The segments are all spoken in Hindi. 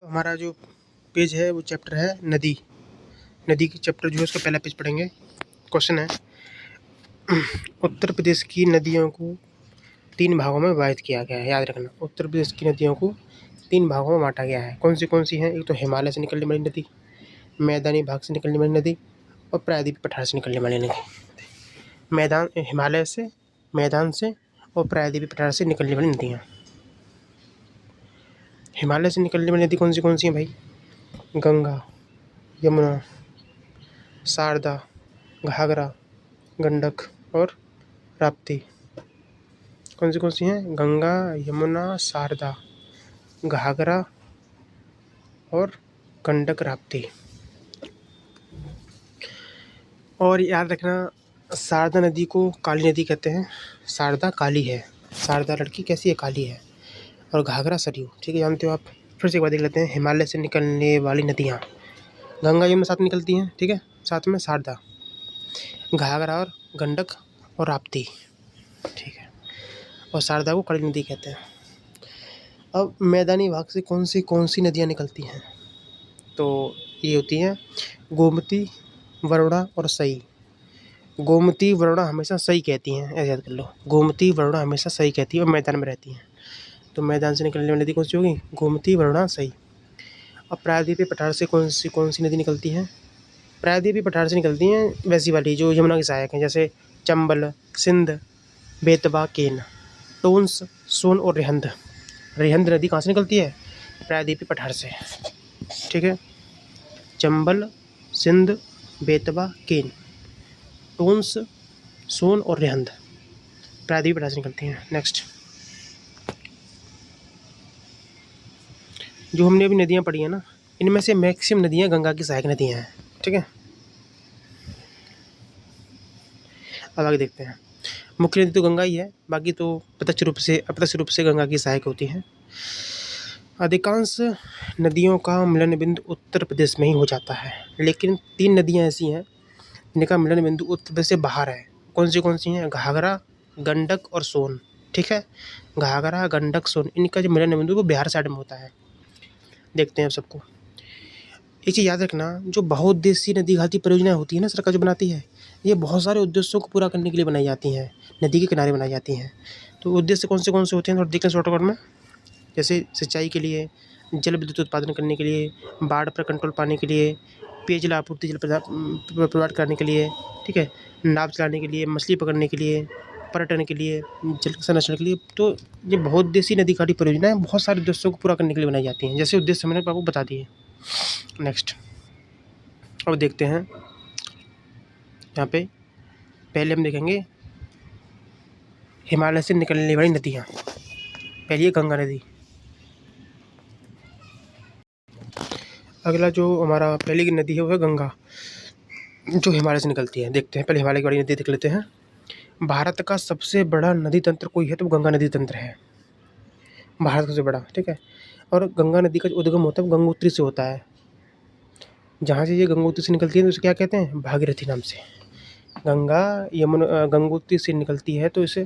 हमारा जो पेज है वो चैप्टर है नदी। नदी की चैप्टर जो है उसका पहला पेज पढ़ेंगे। क्वेश्चन है, उत्तर प्रदेश की नदियों को 3 भागों में विभाजित किया गया है। याद रखना, उत्तर प्रदेश की नदियों को 3 भागों में बांटा गया है। कौन सी हैं? एक तो हिमालय से निकलने वाली नदी, मैदानी भाग से निकलने वाली नदी और प्रायद्वीपीय पठार से निकलने वाली नदी। हिमालय से, मैदान से और प्रायद्वीपीय पठार से निकलने वाली नदियाँ। हिमालय से निकलने वाली नदी कौन सी हैं भाई? गंगा, यमुना, शारदा, घाघरा, गंडक और राप्ती। कौन सी हैं? गंगा, यमुना, शारदा, घाघरा और गंडक, राप्ती। और याद रखना, शारदा नदी को काली नदी कहते हैं। शारदा काली है, शारदा लड़की कैसी है? काली है। और घाघरा सरयू, ठीक है, जानते हो आप। फिर से एक बार देख लेते हैं, हिमालय से निकलने वाली नदियाँ गंगा यमुना साथ निकलती हैं, ठीक है, साथ में शारदा, घाघरा और गंडक और राप्ती, ठीक है, और शारदा को काली नदी कहते हैं। अब मैदानी भाग से कौन सी नदियाँ निकलती हैं? तो ये होती हैं गोमती, वरुणा और सई। गोमती, वरुणा हमेशा सई कहती हैं, ऐसे याद कर लो। गोमती, वरुणा हमेशा सई कहती है और मैदान में रहती हैं। तो मैदान से निकलने वाली नदी कौन सी होगी? गोमती, वरुणा, सई। अब प्रायद्वीपीय पठार से कौन सी नदी निकलती हैं? प्रायद्वीपीय पठार से निकलती हैं वैसी वाली जो यमुना की सहायक हैं, जैसे चंबल, सिंध, बेतवा, केन, टोंस, सोन और रेहंद। रेहंद नदी कहाँ से निकलती है? प्रायद्वीपीय पठार से, ठीक है। चंबल, सिंध, बेतवा, केन, टोंस, सोन और रेहंद प्रायद्वीपीय पठार से निकलती हैं। नेक्स्ट, जो हमने अभी नदियाँ पढ़ी हैं ना, इनमें से मैक्सिमम नदियाँ गंगा की सहायक नदियाँ हैं, ठीक है। अब आगे देखते हैं। मुख्य नदी तो गंगा ही है, बाकी तो अप्रत्यक्ष रूप से गंगा की सहायक होती हैं। अधिकांश नदियों का मिलन बिंदु उत्तर प्रदेश में ही हो जाता है, लेकिन 3 नदियाँ ऐसी हैं जिनका मिलन बिंदु उत्तर प्रदेश से बाहर है। कौन सी हैं? घाघरा, गंडक और सोन, ठीक है। घाघरा, गंडक, सोन, इनका जो मिलन बिंदु वो बिहार साइड में होता है। देखते हैं अब सबको। एक चीज़ याद रखना, जो बहुउद्देशीय नदी घाटी परियोजनाएं होती है ना, सरकार जो बनाती है, ये बहुत सारे उद्देश्यों को पूरा करने के लिए बनाई जाती हैं, नदी के किनारे बनाई जाती हैं। तो उद्देश्य कौन से होते हैं थोड़ा देखें शॉर्टकट में। जैसे सिंचाई के लिए, जल विद्युत उत्पादन करने के लिए, बाढ़ पर कंट्रोल पाने के लिए, पेयजल आपूर्ति, जल प्रदान करने के लिए, ठीक है, नाव चलाने के लिए, मछली पकड़ने के लिए, पर्यटन के लिए, जल संरक्षण के लिए। तो ये बहुउद्देशीय नदी घाटी परियोजनाएं बहुत सारे उद्देश्यों को पूरा करने के लिए बनाई जाती हैं, जैसे उद्देश्य मैंने आपको बता दिए। नेक्स्ट, अब देखते हैं यहाँ पे। पहले हम देखेंगे हिमालय से निकलने वाली नदियाँ। पहली है गंगा नदी। अगला जो हमारा पहली की नदी है वो है गंगा, जो हिमालय से निकलती है। देखते हैं, पहले हिमालय की बड़ी नदी देख लेते हैं। भारत का सबसे बड़ा नदी तंत्र कोई है तो गंगा नदी तंत्र है, भारत का सबसे बड़ा, ठीक है। और गंगा नदी का जो उद्गम होता है वो गंगोत्री से होता है। जहाँ से ये गंगोत्री से निकलती है तो उसे क्या कहते हैं? भागीरथी नाम से। गंगोत्री से निकलती है तो इस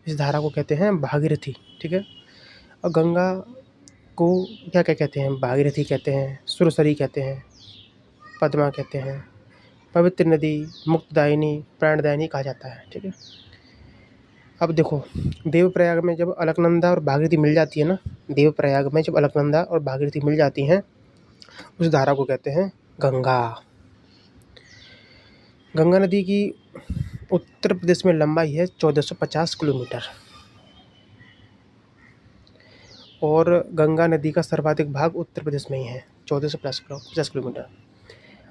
धारा को कहते हैं भागीरथी, ठीक है। और गंगा को क्या क्या कहते हैं? भागीरथी कहते हैं, सुरसरी कहते हैं, पद्मा कहते हैं, पवित्र नदी, मुक्तदायिनी, प्राणदायिनी कहा जाता है, ठीक है। अब देखो, देवप्रयाग में जब अलकनंदा और भागीरथी मिल जाती है ना, देवप्रयाग में जब अलकनंदा और भागीरथी मिल जाती हैं, उस धारा को कहते हैं गंगा। गंगा नदी की उत्तर प्रदेश में लंबाई है 1450 किलोमीटर और गंगा नदी का सर्वाधिक भाग उत्तर प्रदेश में ही है, 1450 किलोमीटर।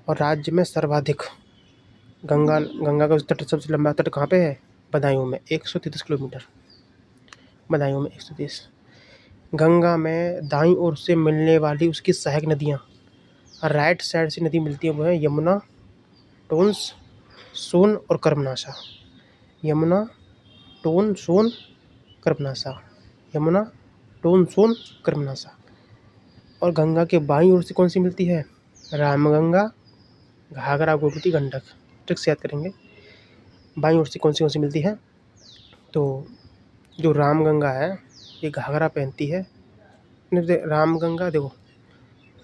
और राज्य में सर्वाधिक गंगा का तट, सबसे लंबा तट कहाँ पे है? बदायूं में, 133 किलोमीटर, बदायूं में 130। गंगा में दाईं ओर से मिलने वाली उसकी सहायक नदियाँ, राइट साइड से नदी मिलती है वो है यमुना, टोंस, सोन और कर्मनाशा। यमुना, टोन, सोन, कर्मनाशा, यमुना, टोन, सोन, कर्मनाशा। और गंगा के बाईं ओर से कौन सी मिलती है? रामगंगा, घाघरा, गोमती, गंडक। ट्रिक से याद करेंगे, बाईं ओर से कौन सी मिलती है? तो जो रामगंगा है ये घाघरा पहनती है। रामगंगा देखो,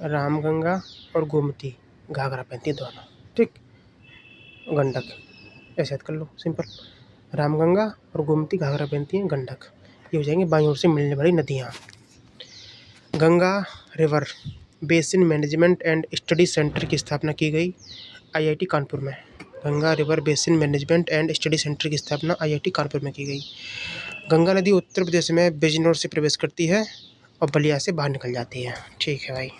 रामगंगा और गोमती घाघरा पहनती है दोनों, ठीक। गंडक ऐसे याद कर लो, सिंपल। रामगंगा और गोमती घाघरा पहनती हैं, गंडक। ये हो जाएंगी बाईं ओर से मिलने वाली नदियाँ। Ganga river basin management and study centre की स्थापना की गई आईआईटी कानपुर में। Ganga river basin management and study centre की स्थापना आईआईटी कानपुर में की गई। गंगा नदी उत्तर प्रदेश में बिजनौर से प्रवेश करती है और बलिया से बाहर निकल जाती है, ठीक है भाई।